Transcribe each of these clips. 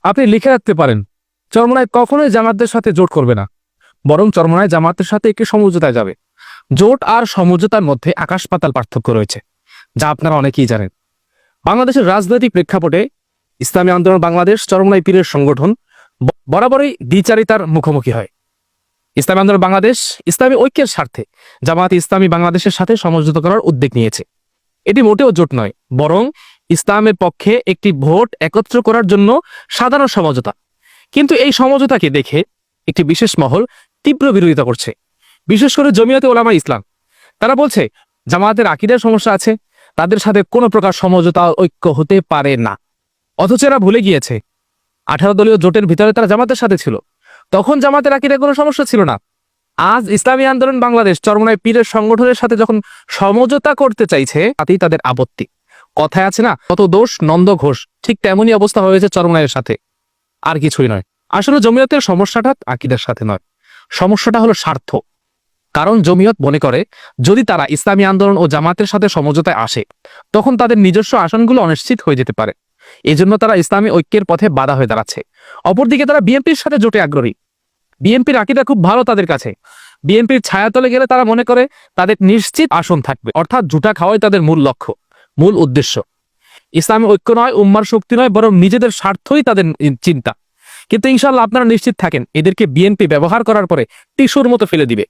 আপনি লিখে রাখতে পারেন, চরমোনাই কখনোই জামাতের সাথে জোট করবে না, বরং চরমোনাই জামাতের সাথে একটি সমঝোতায় যাবে। জোট আর সমঝোতার মধ্যে আকাশ পাতাল পার্থক্য রয়েছে, যা আপনারা অনেকেই জানেন। বাংলাদেশের রাজনৈতিক প্রেক্ষাপটে ইসলামী আন্দোলন বাংলাদেশ চরমোনাই পীরের সংগঠন বরাবরই দ্বিচারিতার মুখোমুখি হয়। ইসলামী আন্দোলন বাংলাদেশ ইসলামী ঐক্যের স্বার্থে জামায়াতে ইসলামী বাংলাদেশের সাথে সমঝোতা করার উদ্যোগ নিয়েছে। এটি মোটেও জোট নয়, বরং ইসলামের পক্ষে একটি ভোট একত্র করার জন্য সাধারণ সমঝোতা। কিন্তু এই সমঝোতাকে দেখে একটি বিশেষ মহল তীব্র বিরোধিতা করছে, বিশেষ করে জমিয়তে ওলামা ইসলাম। তারা বলছে জামায়াতের আকীদার সমস্যা আছে, তাদের সাথে কোনো প্রকার সমঝোতা ঐক্য হতে পারে না। অথচ এরা ভুলে গিয়েছে 18 দলীয় জোটের ভিতরে তারা জামাতের সাথে ছিল, তখন জামাতের আকীদায় কোনো সমস্যা ছিল না। আজ ইসলামী আন্দোলন বাংলাদেশ চরমোনাই পীরের সংগঠনের সাথে যখন সমঝোতা করতে চাইছে, তাতেই তাদের আপত্তি। কথায় আছে না, কত দোষ নন্দ ঘোষ, ঠিক তেমনই অবস্থা হয়েছে চরমোনাইয়ের সাথে, আর কিছুই নয়। আসলে জমিয়তের সমস্যাটা আকীদার সাথে নয়, সমস্যাটা হলো স্বার্থ। কারণ জমিয়ত মনে করে যদি তারা ইসলামী আন্দোলন ও জামাতের সাথে সমঝোতায় আসে, তখন তাদের নিজস্ব আসনগুলো অনিশ্চিত হয়ে যেতে পারে। এজন্য তারা ইসলামী ঐক্যের পথে বাধা হয়ে দাঁড়াচ্ছে। অপরদিকে তারা বিএনপির সাথে জোটে আগ্রহী। বিএনপির আকীদা খুব ভালো তাদের কাছে। বিএনপির ছায়াতলে গেলে তারা মনে করে তাদের নিশ্চিত আসন থাকবে, অর্থাৎ জুটা খাওয়াই তাদের মূল লক্ষ্য, মূল উদ্দেশ্য। ইসলামী ঐক্য নয়, উম্মার শক্তি নয়, বরং নিজেদের স্বার্থই তাদের চিন্তা। কিন্তু ইনশাআল্লাহ আপনারা নিশ্চিত থাকেন, এদেরকে বিএনপি ব্যবহার করার পরে টিস্যুর মতো ফেলে দিবে।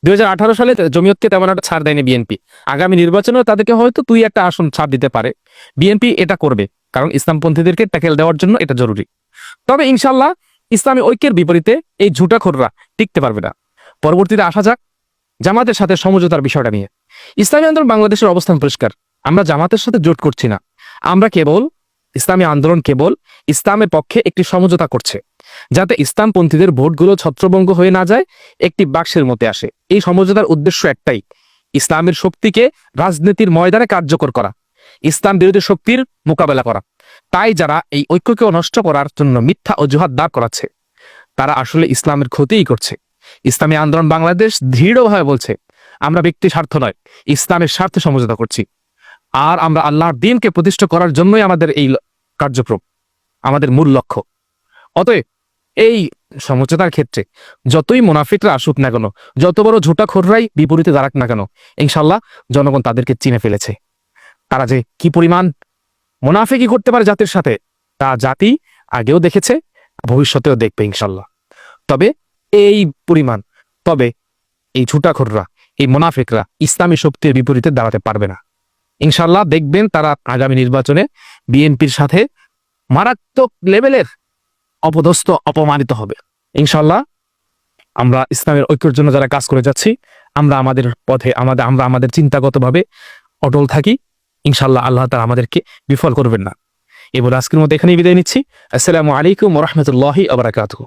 2018 সালে জমিয়তকে তেমন একটা ছাড় দেয়নি বিএনপি। আগামী নির্বাচনেও তাদেরকে হয়তো 2-1টা আসন ছাড় দিতে পারে। বিএনপি এটা করবে, কারণ ইসলামপন্থীদেরকে ট্যাকেল দেওয়ার জন্য এটা জরুরি। তবে ইনশাআল্লাহ ইসলামী ঐক্যের বিপরীতে এই ঝুটাখোররা টিকতে পারবে না। পরবর্তীতে আসা যাক জামাতের সাথে সমঝোতার বিষয়টা নিয়ে। ইসলামী আন্দোলন বাংলাদেশের অবস্থান পরিষ্কার, আমরা জামাতের সাথে জোট করছি না। আমরা ইসলামী আন্দোলন কেবল ইসলামের পক্ষে একটি সমঝোতা করছে, যাতে ইসলামপন্থীদের ভোটগুলো ছত্রভঙ্গ হয়ে না যায়, একটি বাক্সের মধ্যে আসে। এই সমঝোতার উদ্দেশ্য একটাই, ইসলামের শক্তিকে রাজনীতির ময়দানে কার্যকর করা, ইসলাম বিরোধী শক্তির মোকাবেলা করা। তাই যারা এই ঐক্যকে নষ্ট করার জন্য মিথ্যা অজুহাত দাঁড় করাচ্ছে, তারা আসলে ইসলামের ক্ষতিই করছে। ইসলামী আন্দোলন বাংলাদেশ দৃঢ়ভাবে বলছে, আমরা ব্যক্তি স্বার্থ নয়, ইসলামের স্বার্থে সমঝোতা করছি। আর আমরা আল্লাহর দ্বীনকে প্রতিষ্ঠা করার জন্যই আমাদের এই কার্যক্রম, আমাদের মূল লক্ষ্য। অতএব এই সমঝোতার ক্ষেত্রে যতই মুনাফিকরা আসুক না কেন, যত বড় ঝুটাখোররাই বিপরীতে দাঁড়াক না কেন, ইনশাল্লাহ জনগণ তাদেরকে চিনে ফেলেছে। তারা যে কি পরিমাণ মুনাফিকি করতে পারে জাতির সাথে, তা জাতি আগেও দেখেছে, ভবিষ্যতেও দেখবে ইনশাল্লাহ। তবে এই ঝুটাখোররা, এই মুনাফিকরা ইসলামী শক্তির বিপরীতে দাঁড়াতে পারবে না। ইনশাল্লাহ দেখবেন তারা আগামী নির্বাচনে বিএনপির সাথে মারাত্মক লেভেলের অপদস্থ, অপমানিত হবে। ইনশাল্লাহ আমরা ইসলামের ঐক্যের জন্য যারা কাজ করে যাচ্ছি, আমরা আমাদের পথে আমরা আমাদের চিন্তাগতভাবে অটল থাকি। ইনশাল্লাহ আল্লাহ তাআলা আমাদেরকে বিফল করবেন না। এবার আজকের মতো এখানেই বিদায় নিচ্ছি। আসসালামু আলাইকুম ওয়া রাহমাতুল্লাহি ওয়া বারাকাতুহু।